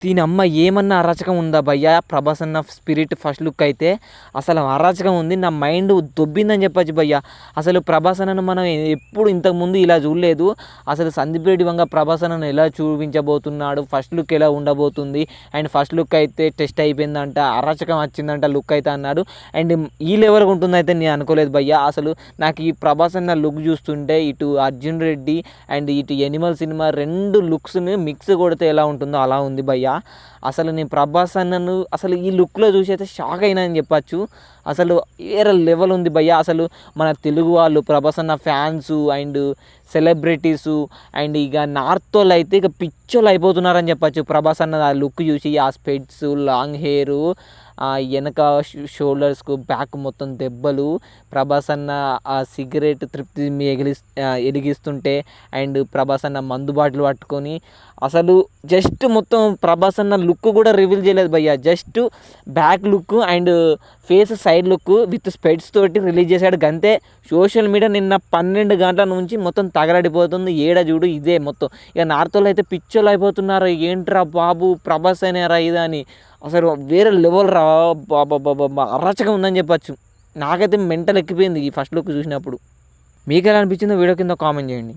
దీనమ్మ ఏమన్నా అరాచకం ఉందా భయ్యా! 'ప్రభాస్ అన్న' స్పిరిట్ ఫస్ట్ లుక్ అయితే అసలు అరాచకం ఉంది. నా మైండ్ దొబ్బిందని చెప్పొచ్చు భయ్యా! అసలు 'ప్రభాస్ అన్నను' మనం ఎప్పుడు ఇంతకుముందు ఇలా చూడలేదు. అసలు 'సందీప్ రెడ్డి వంగ' 'ప్రభాస్ అన్నను' ఎలా చూపించబోతున్నాడు, ఫస్ట్ లుక్ ఎలా ఉండబోతుంది అండ్ ఫస్ట్ లుక్ అయితే టెస్ట్ అయిపోయిందంట, అరాచకం వచ్చిందంట లుక్ అయితే అన్నాడు. అండ్ ఈ లెవెల్‌గా ఉంటుందయితే నేను అనుకోలేదు భయ్యా! అసలు నాకు ఈ 'ప్రభాస్ అన్న' లుక్ చూస్తుంటే ఇటు 'అర్జున్ రెడ్డి' అండ్ ఇటు 'యానిమల్' సినిమా 2 లుక్స్‌ని మిక్స్ కొడితే ఎలా ఉంటుందో అలా ఉంది భయ్యా! అసలు నేను 'ప్రభాస్ అన్నను' అసలు ఈ లుక్‌లో చూసి అయితే షాక్ అయినా అని చెప్పొచ్చు. అసలు వేరే లెవెల్ ఉంది భయ్యా! అసలు మన తెలుగు వాళ్ళు 'ప్రభాస్ అన్న' ఫ్యాన్సు అండ్ సెలబ్రిటీసు అండ్ ఇక నార్తోళ్ళు అయితే ఇక పిచ్చోళ్ళు అయిపోతున్నారని చెప్పొచ్చు. 'ప్రభాస్ అన్న' ఆ లుక్ చూసి ఆ స్పెక్ట్స్, లాంగ్ హెయిరు, వెనక షోల్డర్స్‌కు బ్యాక్ మొత్తం దెబ్బలు, 'ప్రభాస్ అన్న' ఆ సిగరెట్ తృప్తి ఎలిగిస్తుంటే అండ్ 'ప్రభాస్ అన్న' మందు బాటిల్ పట్టుకొని అసలు జస్ట్ మొత్తం 'ప్రభాస్ అన్న' లుక్ కూడా రివీల్ చేయలేదు భయ్యా! Just back look and face side look with specs తోటి రిలీజ్ చేశాడు గంతే. సోషల్ మీడియా నిన్న 12 గంటల నుంచి మొత్తం తగలడిపోతుంది. ఏడ చూడు ఇదే మొత్తం. ఇక నార్తోళ్ళు అయితే పిచ్చోళ్ళు అయిపోతున్నారు. ఏంట్రా బాబు 'ప్రభాస్ అనేరా ఇది' అని. అసలు వేరే లెవెల్ రా! అబ్బబ్బబ్బబ్బా! అరాచకం ఉందని చెప్పొచ్చు. నాకైతే మెంటల్ ఎక్కిపోయింది ఈ ఫస్ట్ లుక్ చూసినప్పుడు. మీకెలా అనిపించిందో వీడియో కింద కామెంట్ చేయండి.